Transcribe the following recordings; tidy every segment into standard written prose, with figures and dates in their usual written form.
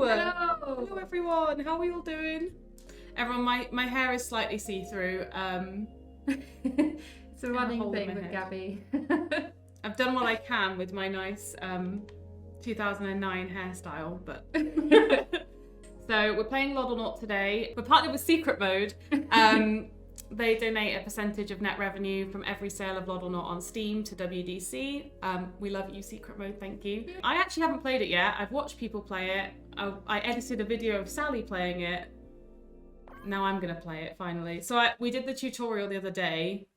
Hello everyone, how are we all doing? Everyone, my hair is slightly see-through. It's a running thing with Gabby. I've done what I can with my nice 2009 hairstyle, but... So we're playing Loddlenaut today. We're partnered with Secret Mode. They donate a percentage of net revenue from every sale of Loddlenaut on Steam to WDC. We love you, Secret Mode, thank you. I actually haven't played it yet. I've watched people play it. I edited a video of Sally playing it. Now I'm gonna play it, finally. So we did the tutorial the other day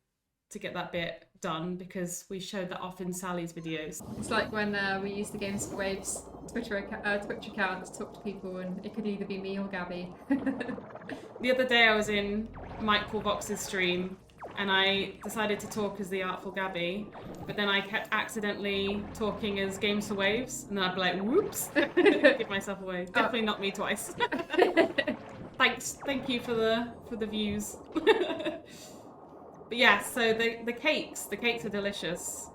to get that bit done because we showed that off in Sally's videos. It's like when we used the Games for Waves Twitch account to talk to people, and it could either be me or Gabby. The other day I was in Mike Vox's stream and I decided to talk as the Artful Gabby, but then I kept accidentally talking as Games for Waves, and then I'd be like, whoops, give myself away. Definitely not me twice. Thank you for the views. But yeah, so the cakes are delicious.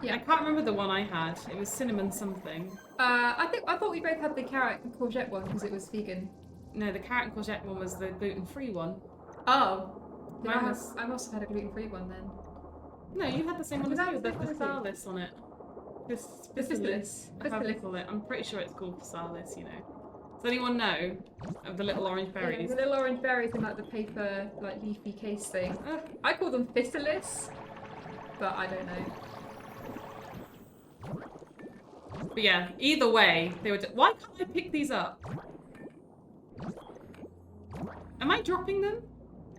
Yeah. I can't remember the one I had. It was cinnamon something. I thought we both had the carrot and courgette one because it was vegan. No, the carrot and courgette one was the gluten-free one. Oh. I must have had a gluten-free one then. No, you had the same one as me with the physalis on it. Physalis. I'm pretty sure it's called physalis, you know. Does anyone know of the little orange berries? Yeah, the little orange berries in like the paper, like leafy case thing. I call them physalis, but I don't know. But yeah, either way, they were. Why can't I pick these up? Am I dropping them?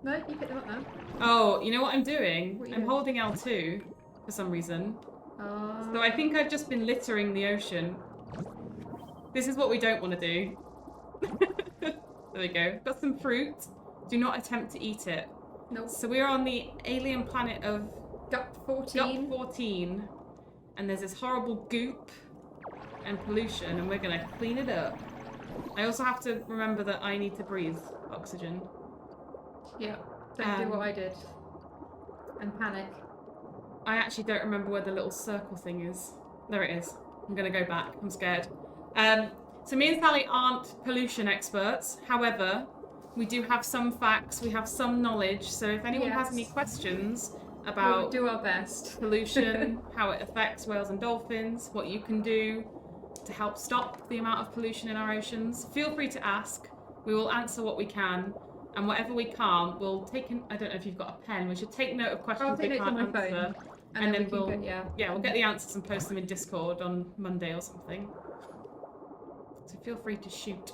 No, you pick them up now. Oh, you know what I'm doing? I'm holding L2 for some reason. So I think I've just been littering the ocean. This is what we don't want to do. There we go. Got some fruit. Do not attempt to eat it. Nope. So we're on the alien planet of GUP-14. GUP-14. And there's this horrible goop and pollution, and we're gonna clean it up. I also have to remember that I need to breathe oxygen. Yeah, don't do what I did. And panic. I actually don't remember where the little circle thing is. There it is. I'm gonna go back. I'm scared. So me and Sally aren't pollution experts. However, we do have some facts, we have some knowledge. So if anyone has any questions about we'll do our best. Pollution, how it affects whales and dolphins, what you can do to help stop the amount of pollution in our oceans, feel free to ask. We will answer what we can, and whatever we can't, we'll take in, I don't know if you've got a pen, we should take note of questions we can't answer. And then we'll get the answers and post them in Discord on Monday or something. So feel free to shoot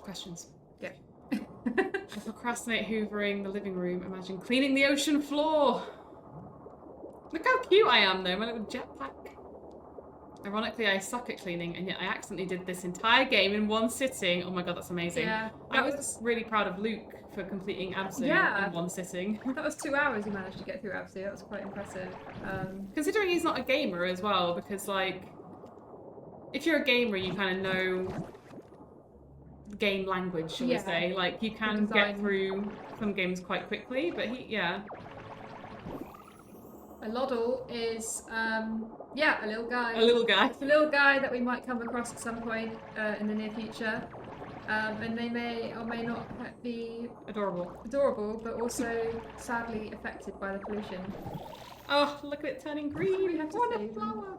questions. Yeah. I procrastinate hoovering the living room. Imagine cleaning the ocean floor. Look how cute I am though, my little jetpack. Ironically, I suck at cleaning, and yet I accidentally did this entire game in one sitting. Oh my god, that's amazing. Yeah, I was really proud of Luke for completing Absu in one sitting. That was 2 hours you managed to get through Absu. That was quite impressive. Considering he's not a gamer as well, because like, if you're a gamer, you kind of know game language, shall we say. Like, you can get through some games quite quickly, but A Loddle is, a little guy. A little guy. It's a little guy that we might come across at some point in the near future. And they may or may not be adorable, but also sadly affected by the pollution. Oh, look at it turning green. We have to save a flower.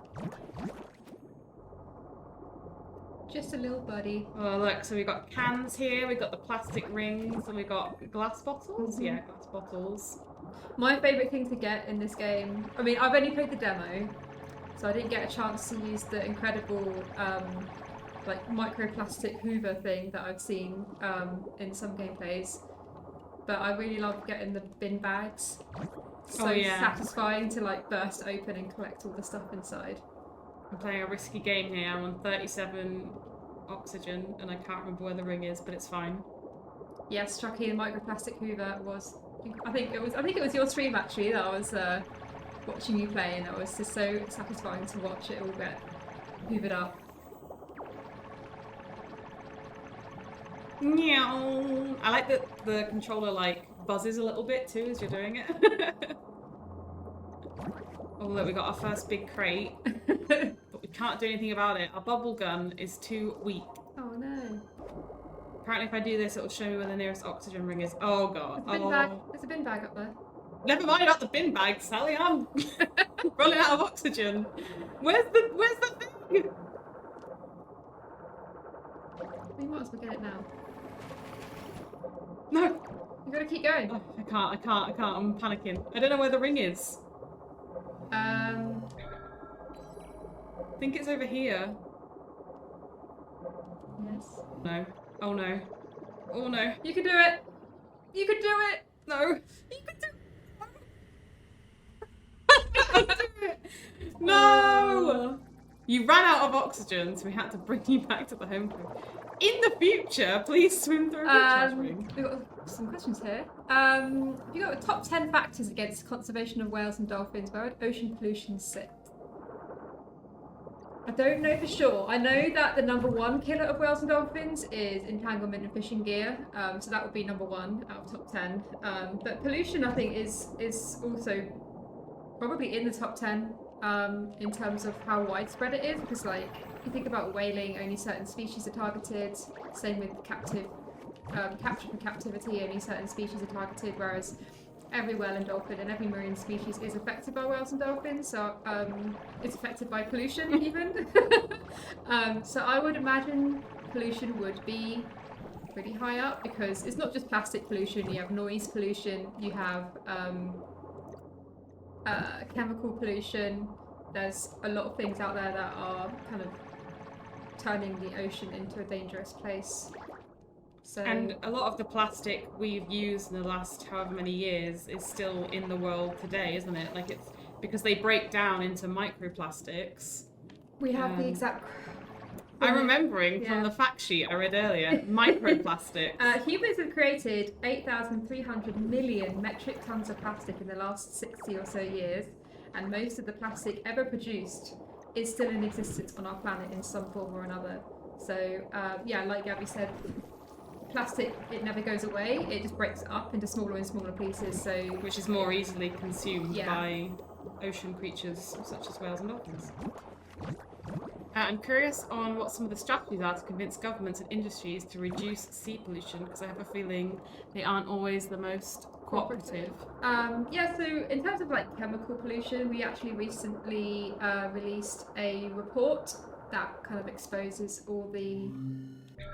Just a little buddy. Oh look, so we've got cans here, we've got the plastic rings, and we've got glass bottles. Yeah, glass bottles. My favourite thing to get in this game, I mean, I've only played the demo, so I didn't get a chance to use the incredible like microplastic hoover thing that I've seen in some gameplays, but I really love getting the bin bags. So satisfying to like burst open and collect all the stuff inside. I'm playing a risky game here. I'm on 37 oxygen and I can't remember where the ring is, but it's fine. Yes, Chucky, the microplastic hoover was. I think it was your stream actually that I was watching you play, and it was just so satisfying to watch it all get hoovered up. Meow. I like that the controller like buzzes a little bit too as you're doing it. Oh look, we got our first big crate, but we can't do anything about it. Our bubble gun is too weak. Oh no. Apparently if I do this, it'll show me where the nearest oxygen ring is. Oh god. There's a bin bag. There's a bin bag up there. Never mind about the bin bag, Sally. I'm running out of oxygen. Where's the thing? We might as well get it now. No. You gotta keep going. Oh, I can't. I'm panicking. I don't know where the ring is. I think it's over here. Yes. No. Oh no. Oh no. You can do it! You can do it! No. You can do it. No! You ran out of oxygen, so we had to bring you back to the home crew. In the future, please swim through a recharge ring. We've got some questions here. You got the top 10 factors against conservation of whales and dolphins. Where would ocean pollution sit? I don't know for sure. I know that the number one killer of whales and dolphins is entanglement and fishing gear. So that would be number one out of top 10. But pollution, I think, is also probably in the top 10 in terms of how widespread it is. Because, like, if you think about whaling, only certain species are targeted. Same with capture for captivity, only certain species are targeted. Whereas every whale and dolphin and every marine species is affected by whales and dolphins, so it's affected by pollution even. So I would imagine pollution would be pretty high up because it's not just plastic pollution, you have noise pollution, you have chemical pollution. There's a lot of things out there that are kind of turning the ocean into a dangerous place. So, and a lot of the plastic we've used in the last however many years is still in the world today, isn't it? Like, it's because they break down into microplastics. We have the exact... I'm remembering from the fact sheet I read earlier, microplastics. Humans have created 8,300 million metric tons of plastic in the last 60 or so years, and most of the plastic ever produced is still in existence on our planet in some form or another. So, yeah, like Gabby said, plastic, it never goes away, it just breaks up into smaller and smaller pieces, so... Which is more easily consumed by ocean creatures such as whales and dolphins. I'm curious on what some of the strategies are to convince governments and industries to reduce sea pollution, because I have a feeling they aren't always the most cooperative. Yeah, so in terms of like chemical pollution, we actually recently released a report that kind of exposes all the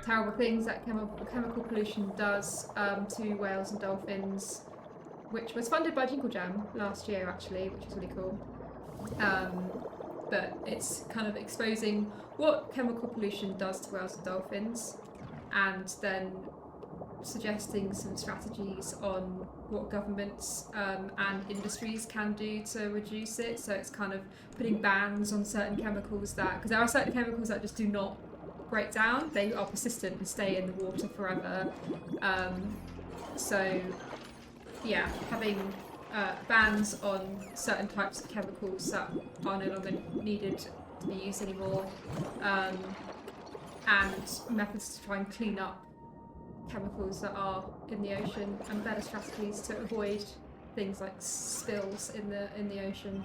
terrible things that chemical pollution does to whales and dolphins, which was funded by Jingle Jam last year actually, which is really cool. But it's kind of exposing what chemical pollution does to whales and dolphins, and then suggesting some strategies on what governments and industries can do to reduce it. So it's kind of putting bans on certain chemicals that, because there are certain chemicals that just do not break down, they are persistent and stay in the water forever. So yeah, having bans on certain types of chemicals that are no longer needed to be used anymore, and methods to try and clean up chemicals that are in the ocean, and better strategies to avoid things like spills in the ocean.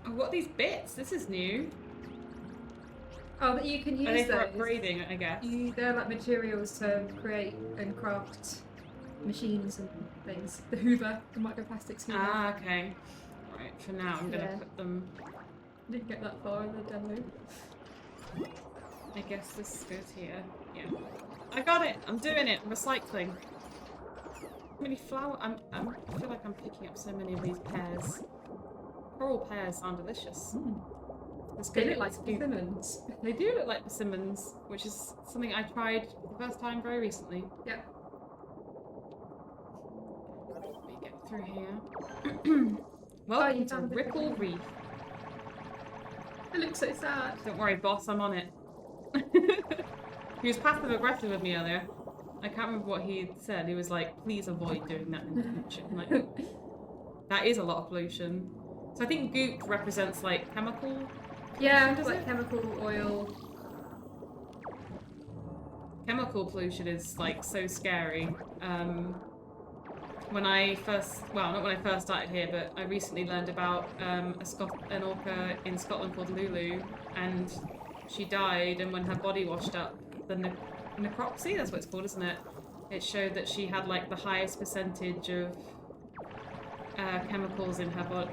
Oh, what are these bits? This is new. Oh, that you can use those. Are they for those. upgrading, I guess? They're like materials to create and craft machines and things. The Hoover, the microplastics Hoover. Ah, okay. Right, for now I'm gonna put them... Didn't get that far in the demo. I guess this goes here. Yeah. I got it! I'm doing it! I'm recycling. How many flower... I feel like I'm picking up so many of these pears. Coral pears sound delicious. They look like persimmons. They do look like persimmons, which is something I tried for the first time very recently. Yeah. Let me get through here. Welcome to Ripple Reef. It looks so sad. Don't worry, boss, I'm on it. He was passive aggressive with me earlier. I can't remember what he said. He was like, please avoid doing that in the future. I'm like, that is a lot of pollution. So I think goop represents like chemical. Yeah, just like chemical, oil. Chemical pollution is like so scary. When I first, well, not when I first started here, but I recently learned about an orca in Scotland called Lulu, and she died, and when her body washed up, the necropsy, that's what it's called, isn't it? It showed that she had like the highest percentage of chemicals in her body.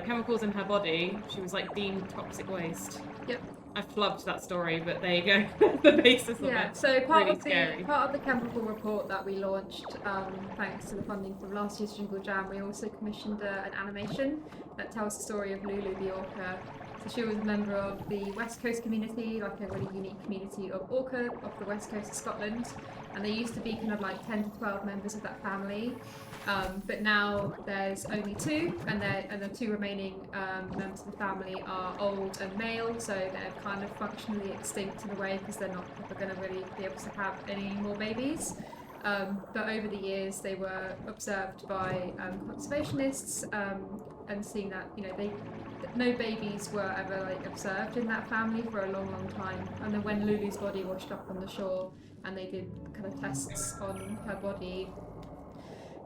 Chemicals in her body. She was like deemed toxic waste. Yep. I flubbed that story, but there you go. The basis of it. So part Really of the chemical report that we launched, thanks to the funding from last year's Jingle Jam, we also commissioned an animation that tells the story of Lulu the orca. So she was a member of the West Coast community, like a really unique community of orca off the west coast of Scotland. And there used to be kind of like 10 to 12 members of that family. But now there's only 2, and the 2 remaining members of the family are old and male, so they're kind of functionally extinct in a way because they're not going to really be able to have any more babies. But over the years, they were observed by conservationists and seeing that no babies were ever like observed in that family for a long, long time. And then when Lulu's body washed up on the shore, and they did kind of tests on her body,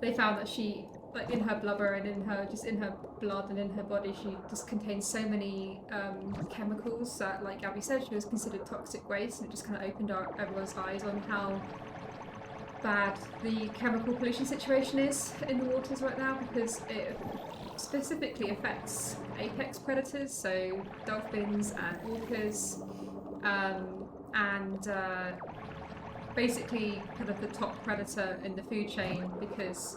they found that she, like in her blubber and in her blood and in her body, she just contained so many chemicals that, like Abby said, she was considered toxic waste, and it just kind of opened everyone's eyes on how bad the chemical pollution situation is in the waters right now, because it specifically affects apex predators, so dolphins and orcas, and basically kind of the top predator in the food chain, because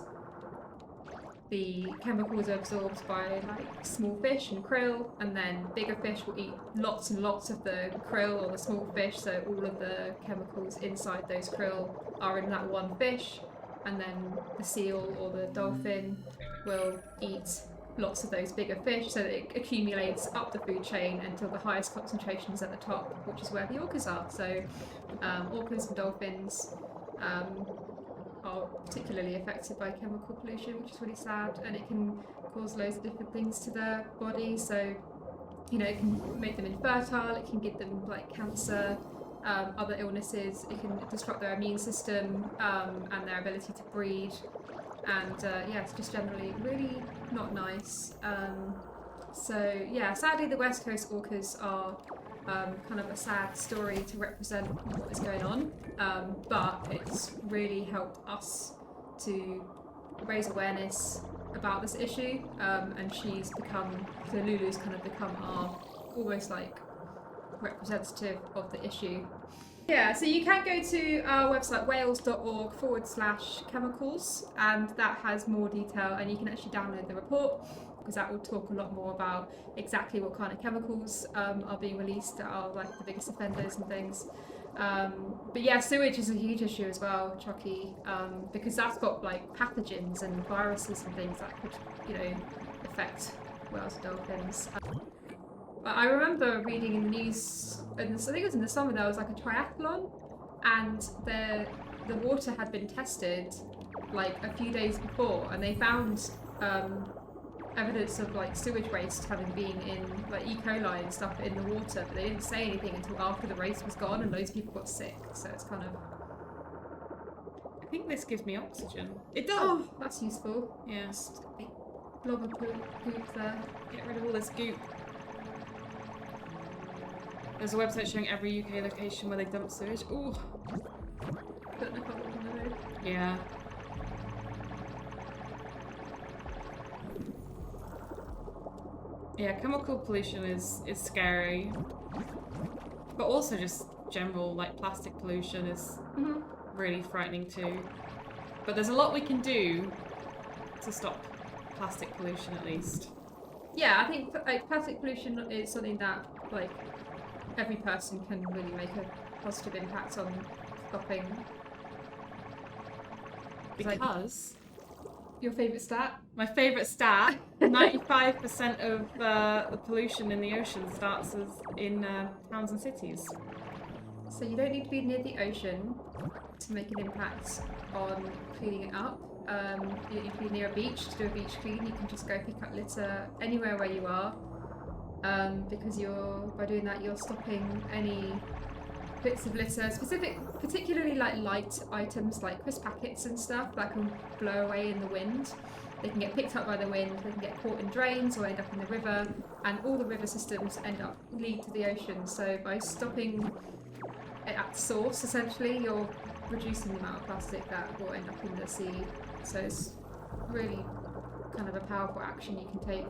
the chemicals are absorbed by like small fish and krill, and then bigger fish will eat lots and lots of the krill or the small fish, so all of the chemicals inside those krill are in that one fish, and then the seal or the dolphin will eat lots of those bigger fish, so that it accumulates up the food chain until the highest concentration is at the top, which is where the orcas are. So orcas and dolphins are particularly affected by chemical pollution, which is really sad, and it can cause loads of different things to their bodies. So it can make them infertile, it can give them like cancer, other illnesses, it can disrupt their immune system and their ability to breed. And it's just generally really not nice. Sadly the West Coast orcas are kind of a sad story to represent what is going on, but it's really helped us to raise awareness about this issue, and Lulu's kind of become our almost like representative of the issue. Yeah, so you can go to our website wales.org/chemicals, and that has more detail, and you can actually download the report, because that will talk a lot more about exactly what kind of chemicals are being released that are like the biggest offenders and things. But yeah, sewage is a huge issue as well, Chucky, because that's got like pathogens and viruses and things that could, affect whales and dolphins. I remember reading in the news, and I think it was in the summer, there was like a triathlon, and the water had been tested like a few days before, and they found evidence of like sewage waste having been in like E. coli and stuff in the water, but they didn't say anything until after the race was gone and loads of people got sick. So it's kind of... I think this gives me oxygen. It does! Oh, that's useful. Yeah. Just a big blob of goop there. Get rid of all this goop. There's a website showing every UK location where they dump sewage. Ooh. Don't know if I want to know. Yeah. Yeah, chemical pollution is scary. But also just general like plastic pollution is really frightening too. But there's a lot we can do to stop plastic pollution at least. Yeah, I think like plastic pollution is something that like every person can really make a positive impact on stopping. Because your favourite stat? My favourite stat, 95% of the pollution in the ocean starts in towns and cities. So you don't need to be near the ocean to make an impact on cleaning it up. You don't need to be near a beach to do a beach clean. You can just go pick up litter anywhere where you are. Because by doing that you're stopping any bits of litter, particularly like light items like crisp packets and stuff that can blow away in the wind. they can get picked up by the wind, they can get caught in drains or end up in the river, and all the river systems lead to the ocean. So by stopping it at source, essentially, you're reducing the amount of plastic that will end up in the sea. So it's really kind of a powerful action you can take.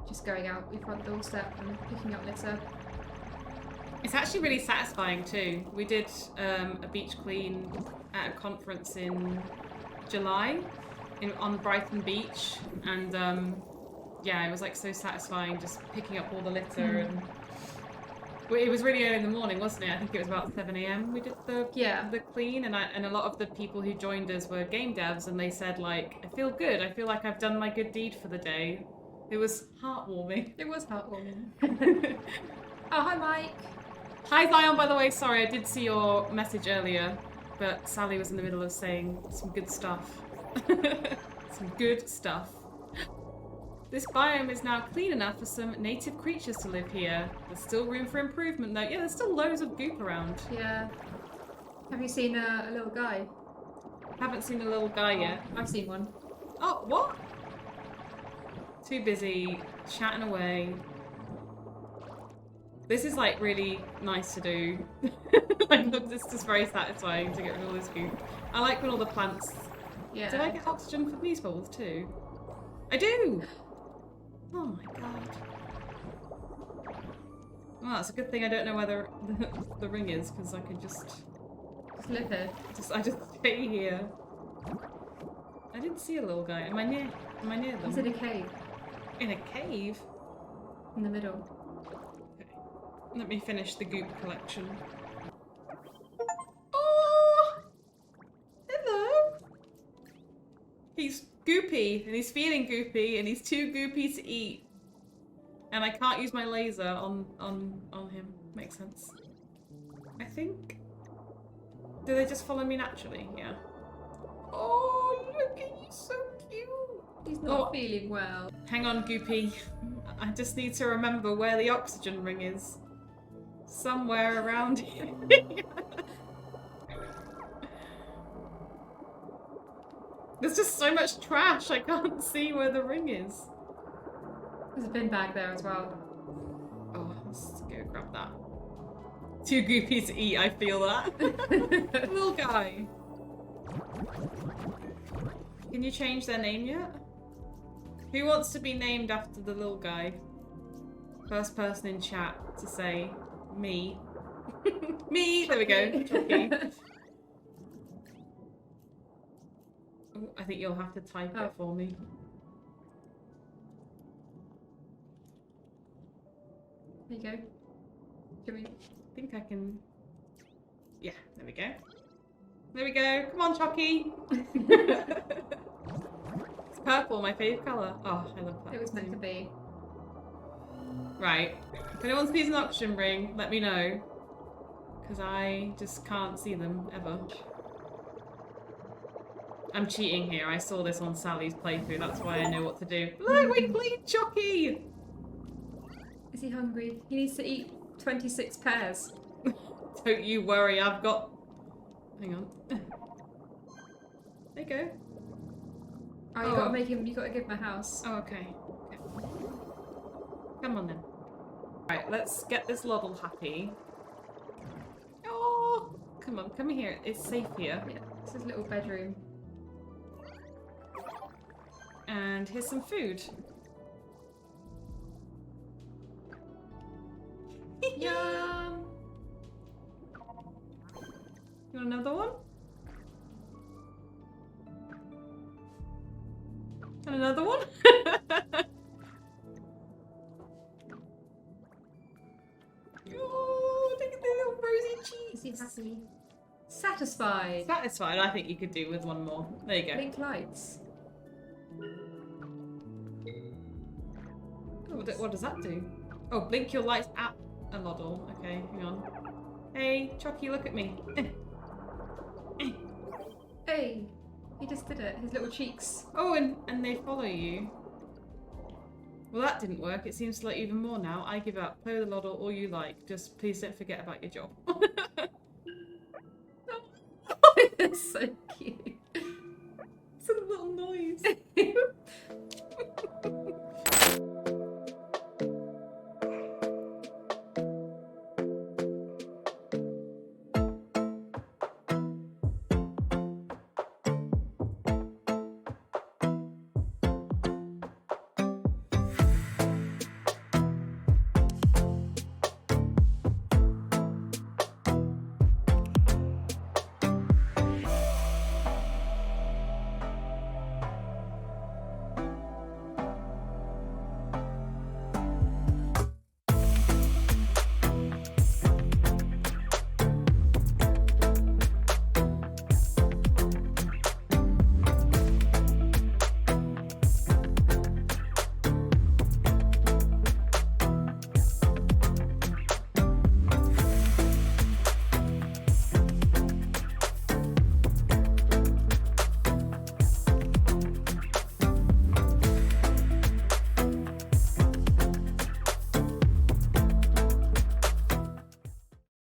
Just going out your front doorstep and picking up litter. It's actually really satisfying too. We did a beach clean at a conference in July on Brighton Beach, and yeah, it was like so satisfying just picking up all the litter. And it was really early in the morning, wasn't it? I think it was about 7 a.m. we did the clean, and a lot of the people who joined us were game devs, and they said like, I feel good, I feel like I've done my good deed for the day. It was heartwarming. It was heartwarming. Oh, hi Mike. Hi Zion, by the way, sorry, I did see your message earlier, but Sally was in the middle of saying some good stuff. Some good stuff. This biome is now clean enough for some native creatures to live here. There's still room for improvement though. Yeah, there's still loads of goop around. Yeah. Have you seen a little guy? Haven't seen a little guy yet. I've seen one. Oh, what? Too busy chatting away. This is like really nice to do. Like, it's just very satisfying to get rid of all this goop. I like when all the plants... Yeah. Did I get oxygen from these bubbles too? I do! Oh my god. Well, it's a good thing I don't know where the ring is, because I could just live here. I just stay here. I didn't see a little guy. Am I near them? He's in a cave. In a cave? In the middle. Okay. Let me finish the goop collection. Oh! Hello! He's goopy, and he's feeling goopy, and he's too goopy to eat. And I can't use my laser on him. Makes sense. I think. Do they just follow me naturally? Yeah. Oh, look at you, so cute. He's not feeling well. Hang on, Goopy. I just need to remember where the oxygen ring is. Somewhere around here. There's just so much trash, I can't see where the ring is. There's a bin bag there as well. Oh, let's go grab that. Too goopy to eat, I feel that. Little guy. Can you change their name yet? Who wants to be named after the little guy? First person in chat to say me. Me! There we go. Chucky. Ooh, I think you'll have to type it for me. There you go. Should we? I think I can... Yeah, there we go. There we go. Come on, Chucky. It's purple, my favourite colour. Oh, I love that. It was meant to be. Right. If anyone sees an oxygen ring, let me know. Because I just can't see them, ever. I'm cheating here. I saw this on Sally's playthrough. That's why I know what to do. Look, we cleaned Chucky! Is he hungry? He needs to eat 26 pears. Don't you worry, I've got... Hang on. There you go. Oh, you gotta make him, you gotta give him a house. Oh, okay. Come on then. Right, let's get this Loddle happy. Oh! Come on, come here. It's safe here. Yeah, it's his little bedroom. And here's some food. Yum! You want another one? And another one? Oh, look at the little rosy cheeks. Is he happy? Satisfied. Satisfied, I think you could do with one more. There you go. Blink lights. Oh, what does that do? Oh, blink your lights at a Loddle. Okay, hang on. Hey, Chucky, look at me. Hey, he just did it. His little cheeks. Oh, and they follow you. Well, that didn't work. It seems to like even more now. I give up. Play with the Loddle all you like. Just please don't forget about your job. It's so cute. It's a little noise. Peace.